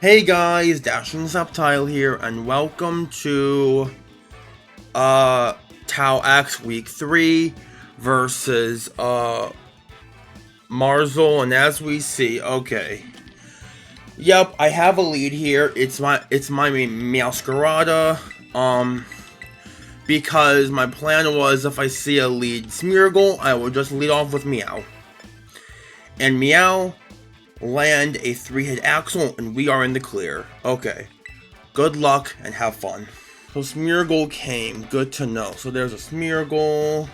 Hey guys, Dashing Subtile here, and welcome to TAO X Week 3 versus Marzyl, and as we see, okay. Yep, I have a lead here. It's my Meowscarada. Because my plan was if I see a lead Smeargle, I will just lead off with Meow. And Meow land a 3-hit Axel, and we are in the clear. Okay. Good luck and have fun. So Smeargle came. Good to know. So there's a Smeargle.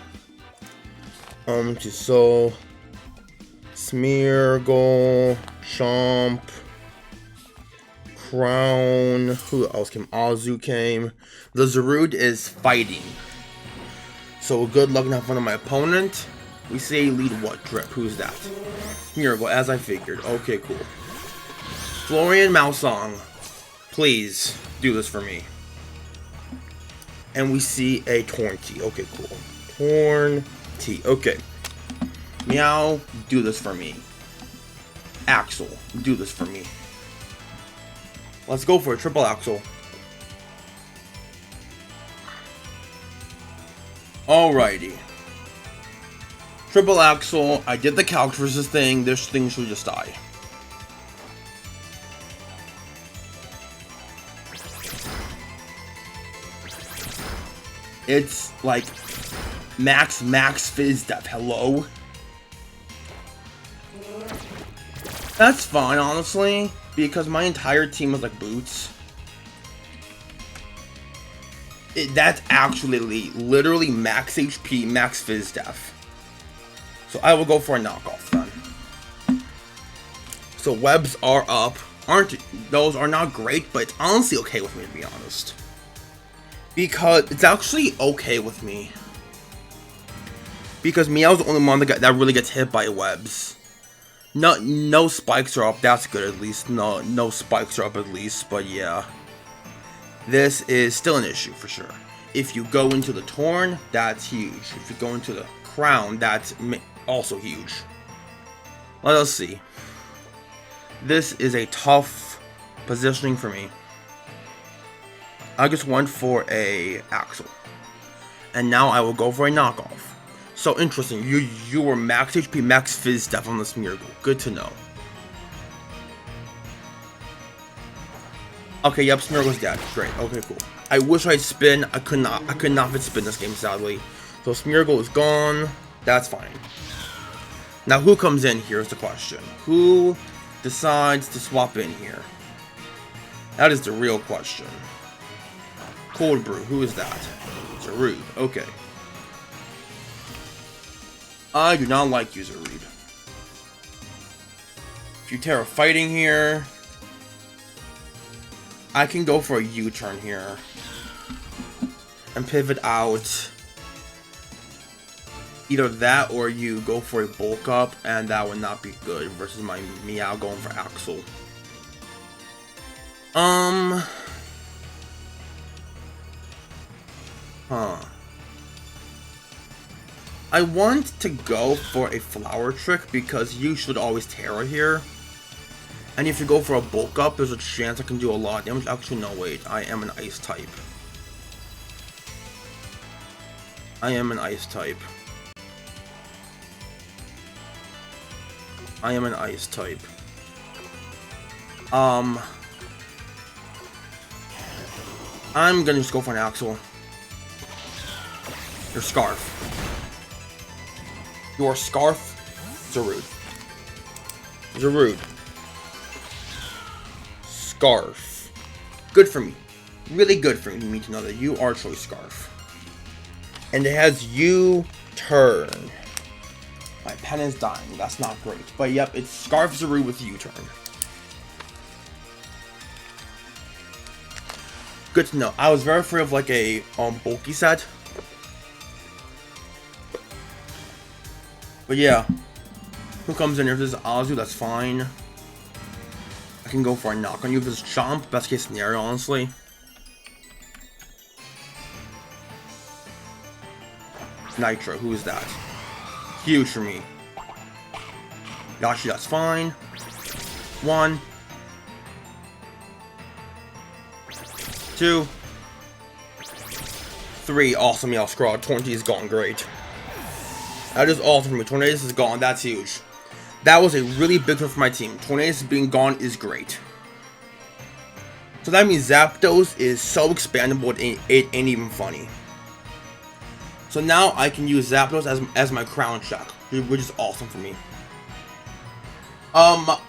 Smeargle, Chomp, Crown. Who else came? Azu came. The Zarude is fighting. So good luck and have fun on my opponent. We say lead what? Drip. Who's that? Smeargle, as I figured. Okay, cool. Florian Mausong, please do this for me. And we see a Torn-T. Okay, cool. Torn-T. Okay. Meow, do this for me. Axel, do this for me. Let's go for a triple Axel. Alrighty. Triple Axel, I did the calc for this thing. This thing should just die. It's like max fizz depth. Hello? That's fine, honestly, because my entire team is like boots. That's actually literally max HP, max fizz depth. So I will go for a knockoff then. So webs are up. Those are not great, but it's honestly okay with me, to be honest. Because it's actually okay with me. Because Meow's the only one that really gets hit by webs. No spikes are up. That's good at least. No spikes are up at least. But yeah, this is still an issue for sure. If you go into the Torn, that's huge. If you go into the Crown, that's also huge. Let us see. This is a tough positioning for me. I just went for a Axel, and now I will go for a knockoff. So interesting. You were max HP, max fizz depth on the Smeargle. Good to know. Okay, yep, Smeargle's dead. Great. Okay, cool. I wish I'd spin. I could not fit spin this game, sadly. So Smeargle is gone. That's fine. Now who comes in here is the question. Who decides to swap in here? That is the real question. Cold Brew, who is that? Zarude, okay. I do not like you, Zarude. Futera fighting here. I can go for a U-turn here. And pivot out. Either that or you go for a bulk up, and that would not be good versus my Meow going for Axel. I want to go for a Flower Trick because you should always Terra here. And if you go for a bulk up, there's a chance I can do a lot of damage. Actually, no, wait. I am an Ice type. I am an Ice type. I am an Ice type. I'm gonna just go for an Axel. Your Scarf. Your Scarf, Zarude. Zarude. Scarf. Good for me. Really good for me to know that you are Choice Scarf. And it has U-turn. My pen is dying. That's not great. But yep, it's Scarf Zarude with U-turn. Good to know. I was very afraid of like a bulky set. But yeah, who comes in here? If this is Azu, that's fine. I can go for a knock on you if this is Chomp. Best case scenario, honestly. Nitro, who is that? Huge for me. Yashi, that's fine. 1, 2, 3. Awesome, Meowscarada. Tornadus is gone. Great. That is awesome for me. Tornadus is gone. That's huge. That was a really big one for my team. Tornadus being gone is great. So that means Zapdos is so expandable, it ain't even funny. So now I can use Zapdos as my crown check, which is awesome for me.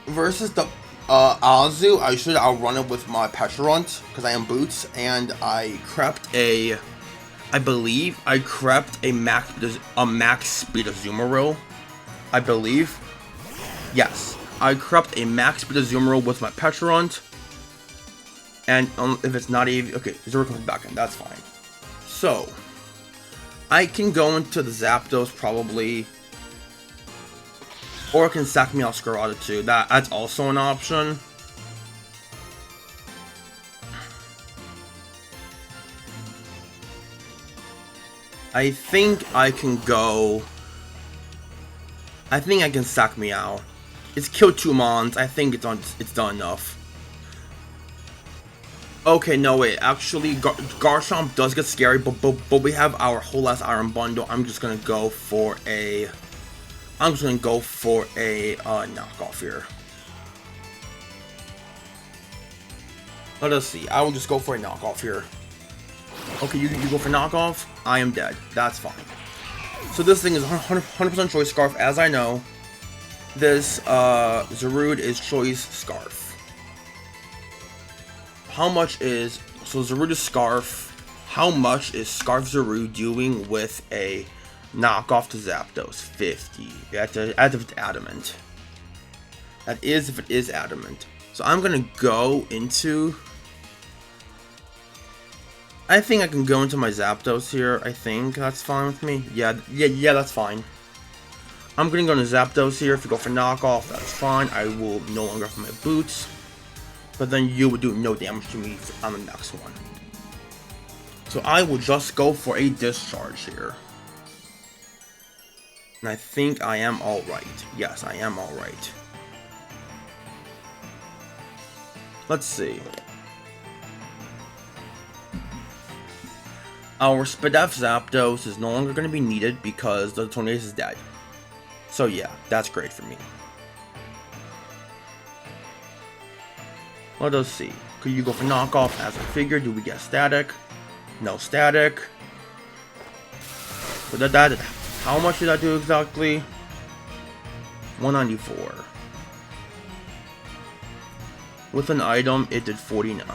Versus the Azu, I should outrun it with my Pecharunt, because I am Boots, and I crept I believe I crept a max speed of Azumarill. I believe. Yes, I crept a max speed of Azumarill with my Pecharunt. And if it's not even okay, Zero comes back in. That's fine. So I can go into the Zapdos probably, or I can sack Meowscarada too. That's also an option. I think I can go. I think I can sack Meow. It's killed 2 Mons. I think it's done enough. Okay, no wait. Actually, Garchomp does get scary, but we have our whole ass Iron Bundle. I'm just gonna go for a. Knockoff here. Let us see. I will just go for a knockoff here. Okay, you go for knockoff. I am dead. That's fine. So this thing is 100% Choice Scarf, as I know. This Zarude is Choice Scarf. How much is Zarude is Scarf? How much is Scarf Zarude doing with a knockoff to Zapdos? 50. That's if it's adamant. That is if it is adamant. So I'm gonna go into. I think I can go into my Zapdos here. I think that's fine with me. Yeah, that's fine. I'm gonna go into Zapdos here. If you go for knockoff, that's fine. I will no longer have my boots. But then you would do no damage to me on the next one. So I will just go for a discharge here. And I think I am alright. Yes, I am alright. Let's see. Our Spadef Zapdos is no longer going to be needed because the Tornadus is dead. So yeah, that's great for me. Let us see. Could you go for knockoff as I figured? Do we get static? No static. But how much did that do exactly? 194. With an item, it did 49.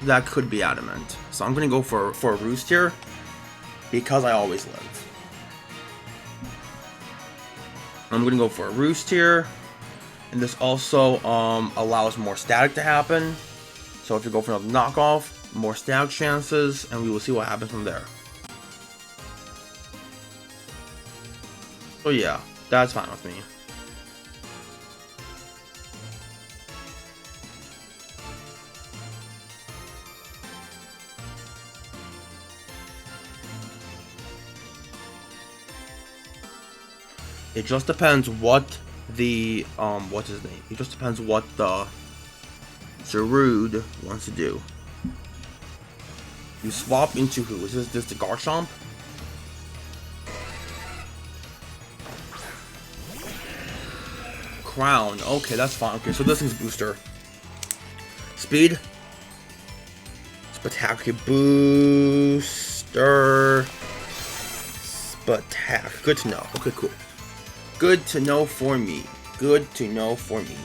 That could be adamant. So I'm gonna go for a Roost here because I always live. I'm gonna go for a Roost here. And this also allows more static to happen. So if you go for another knockoff, more static chances, and we will see what happens from there. So yeah, that's fine with me. It just depends what the what's his name? It just depends what the Zarude wants to do. You swap into who? Is this the Garchomp? Crown. Okay, that's fine. Okay, so this thing's booster. Speed. Spectacular booster. Spectacular. Good to know. Okay, cool. Good to know for me. Good to know for me.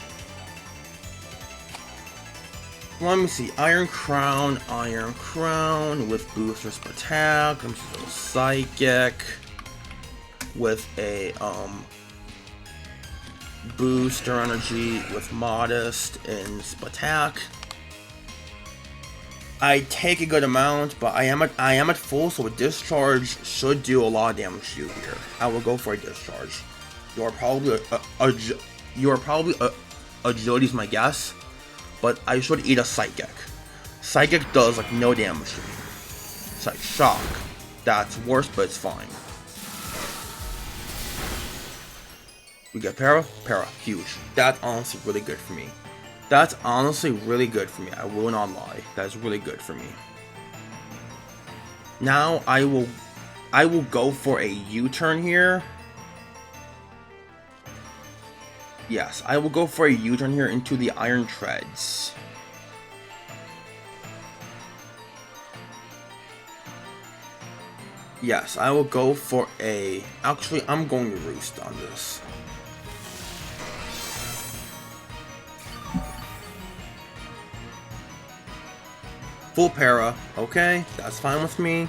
Let me see. Iron Crown with booster attack. I'm just a Psychic with a booster energy with modest and attack. I take a good amount, but I am at full, so a discharge should do a lot of damage to you here. I will go for a discharge. You are probably agility is my guess, but I should eat a Psychic. Psychic does like no damage to me. It's like Shock. That's worse, but it's fine. We get Para, huge. That's honestly really good for me. That's honestly really good for me. I will not lie. That's really good for me. Now I will go for a U-turn here. Yes, I will go for a U-turn here into the Iron Treads. Yes, I will go for a... Actually, I'm going to Roost on this. Full para. Okay, that's fine with me.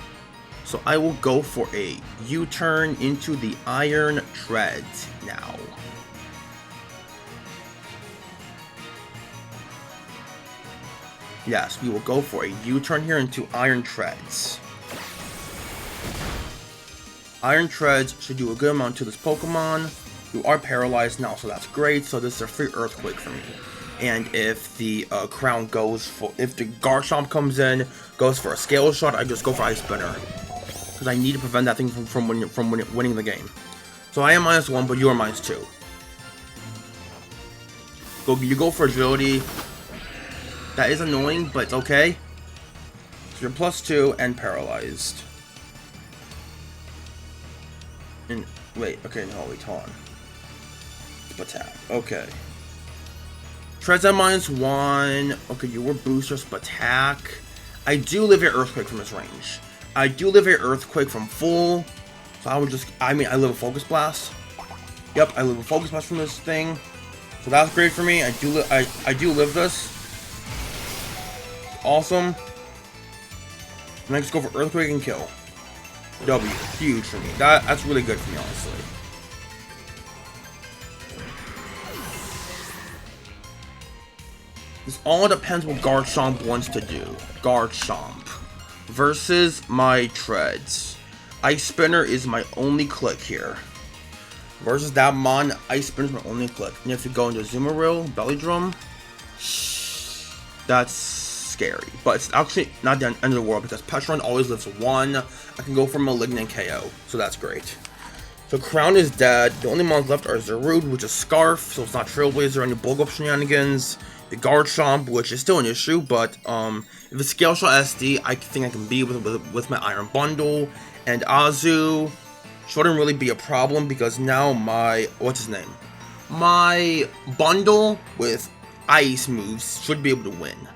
So I will go for a U-turn into the Iron Treads now. Yes, we will go for a U-turn here into Iron Treads. Iron Treads should do a good amount to this Pokemon. You are paralyzed now, so that's great. So this is a free Earthquake for me. And if the Crown goes for... If the Garchomp comes in, goes for a Scale Shot, I just go for Ice Spinner. Because I need to prevent that thing from winning the game. So I am -1, but you are -2. You go for Agility. That is annoying, but it's okay. So you're +2 and paralyzed. And wait, okay, no, wait, hold on. Attack. Okay. Treads at -1. Okay, you were boosters, attack. I do live at Earthquake from this range. I do live at Earthquake from full. So I would just, I live a Focus Blast. Yep, I live a Focus Blast from this thing. So that's great for me. I do live this. Awesome. And I just go for Earthquake and kill. W, huge for me. That's really good for me, honestly. This all depends what Garchomp wants to do. Garchomp versus my Treads. Ice Spinner is my only click here. Versus that Mon, Ice Spinner is my only click. And if you go into Azumarill, Belly Drum, that's scary. But it's actually not the end of the world because Petron always lives 1. I can go for Malignant KO, so that's great. So Crown is dead. The only mons left are Zarude, which is Scarf, so it's not Trailblazer, any Bulk Up shenanigans. The Garchomp, which is still an issue, but if it's Scale Shot SD, I think I can beat with my Iron Bundle. And Azu shouldn't really be a problem because now my, my Bundle with Ice moves should be able to win.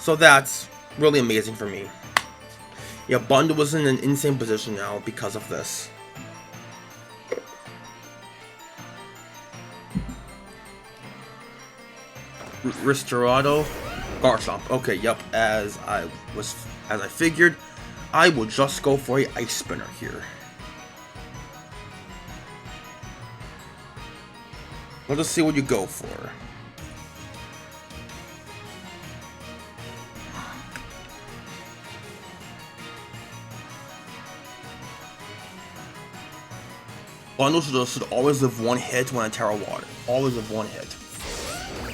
So that's really amazing for me. Yeah, Bundle was in an insane position now because of this. Ristorado, Garchomp. Okay, yep. As I figured, I will just go for a Ice Spinner here. Let us see what you go for. Bundle should always live 1 hit when in Terra Water. Always live 1 hit.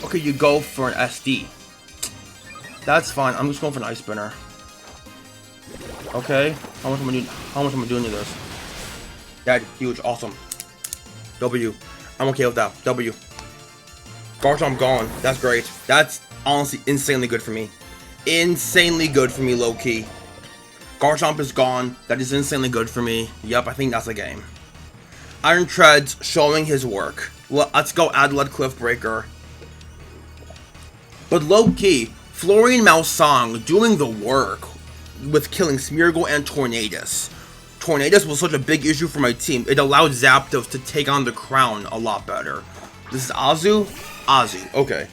Okay, you go for an SD. That's fine. I'm just going for an Ice Spinner. Okay. How much am I doing to this? That huge, awesome. W. I'm okay with that. W. Garchomp gone. That's great. That's honestly insanely good for me. Insanely good for me, low key. Garchomp is gone. That is insanely good for me. Yep, I think that's the game. Iron Treads showing his work. Let's go Adelaide Cliff Breaker. But low-key, Florian Malsong doing the work with killing Smeargle and Tornadus. Tornadus was such a big issue for my team. It allowed Zapdos to take on the Crown a lot better. This is Azu? Azu, okay.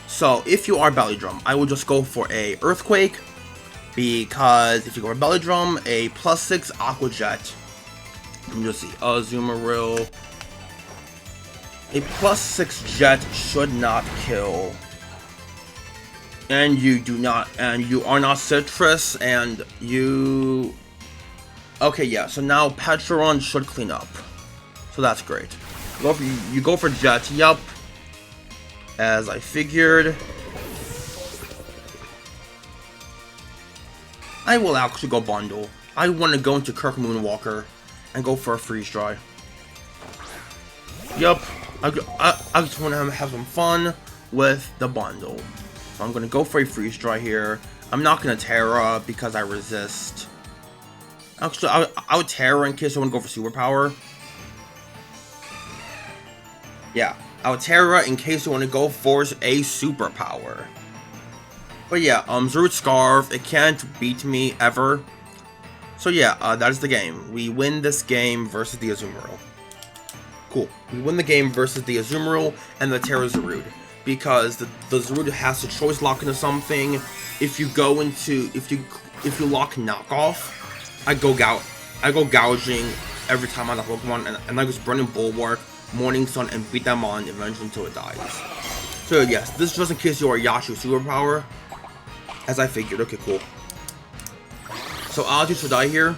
So, if you are Belly Drum, I will just go for a Earthquake. Because if you go for Belly Drum, a +6 Aqua Jet. Let me just see. Azumarill. A +6 Jet should not kill. And you are not Citrus, and you... Okay, yeah, so now Petron should clean up. So that's great. You go for Jet, yup. As I figured. I will actually go Bundle. I want to go into Kirk Moonwalker and go for a Freeze Dry. Yup. I just want to have some fun. with the bundle. So I'm gonna go for a freeze dry here. I'm not gonna Terra because I resist. Actually, I would Terra in case I want to go for superpower. Yeah, I would Terra in case I want to go for a superpower. But yeah, Zarude Scarf, it can't beat me ever. So yeah, that is the game. We win this game versus the Azumarill. Cool. We win the game versus the Azumarill and the Terra Zarude. Because the Zarude has to choice lock into something. If you go into if you lock knockoff, I go gouging every time on the Pokemon, and I just Burning Bulwark, Morning Sun, and beat them on eventually until it dies. So yes, this is just in case you are Yashu superpower. As I figured. Okay, cool. So Ozzy should die here.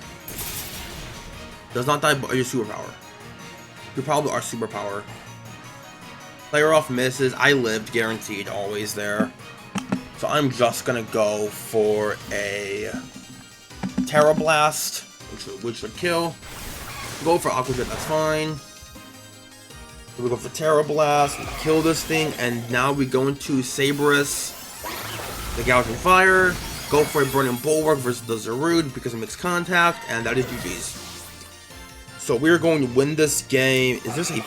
Does not die by your superpower. You probably are superpower. Player off misses. I lived, guaranteed, always there. So I'm just gonna go for a Terra Blast, which would kill. Go for Aqua Jet, that's fine. So we go for Terra Blast, kill this thing, and now we go into Sabrus, the Gouging Fire. Go for a Burning Bulwark versus the Zarude because it makes contact, and that is GG's. So we're going to win this game. Is this a...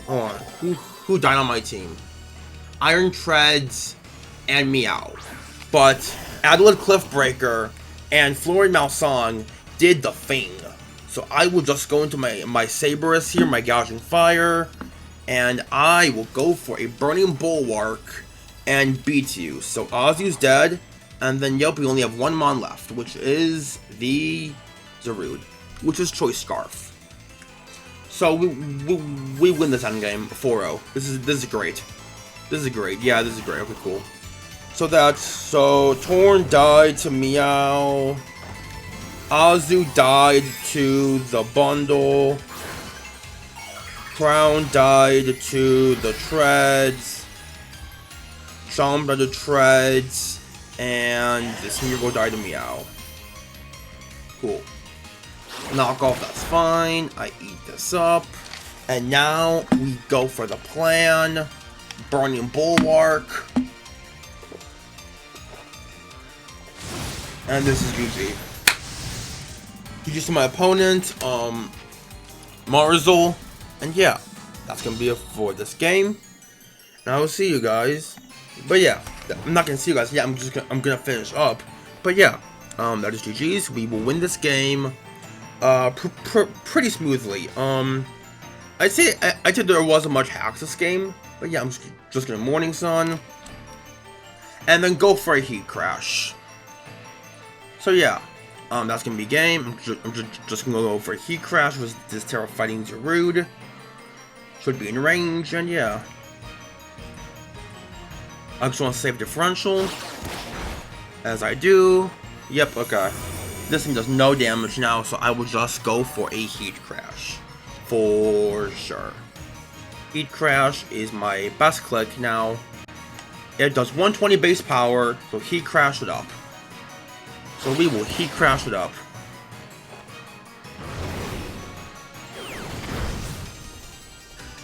Hold on. Who died on my team? Iron Treads and Meow. But Adelaide Cliffbreaker and Florian Malsong did the thing. So I will just go into my Sabrus here, my Gouging Fire, and I will go for a Burning Bulwark and beat you. So Ozzy's dead, and then yep, we only have one Mon left, which is the Zarude, which is Choice Scarf. So we win this endgame 4-0. This is great. This is great. Yeah, this is great. Okay, cool. So Torn died to Meow. Azu died to the bundle. Crown died to the Treads. Chomp died to Treads. And this Smeargle died to Meow. Cool. Knockoff, that's fine. I eat this up. And now we go for the plan. Burning Bulwark. And this is GG. GG to my opponent, Marzyl. And yeah, that's gonna be it for this game. And I will see you guys. But yeah, I'm not gonna see you guys. Yeah, I'm gonna finish up. But yeah, that is GG's. We will win this game. Pretty smoothly. I'd say there wasn't much hacks this game, but yeah, I'm just gonna Morning Sun, and then go for a Heat Crash. So yeah, that's gonna be game. I'm just gonna go for a Heat Crash with this Terra fighting Zarude. Should be in range, and yeah, I just want to save differential, as I do. Yep, okay. This thing does no damage now, so I will just go for a Heat Crash. For sure. Heat Crash is my best click now. It does 120 base power, so Heat Crash it up. So we will Heat Crash it up.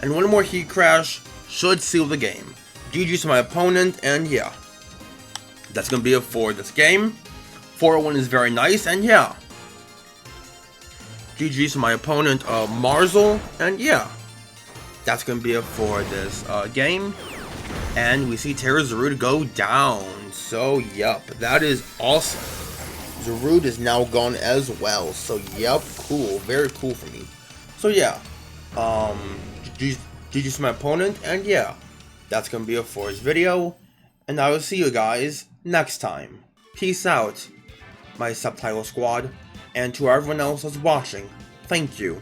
And one more Heat Crash should seal the game. GG's to my opponent, and yeah. That's gonna be it for this game. 401 is very nice, and yeah. GG's to my opponent, Marzyl, and yeah. That's gonna be it for this game. And we see Terra Zarude go down. So, yep, that is awesome. Zarude is now gone as well. So, yep, cool. Very cool for me. So, yeah. GG's to my opponent, and yeah. That's gonna be it for his video. And I will see you guys next time. Peace out, my subtitle squad, and to everyone else that's watching, thank you.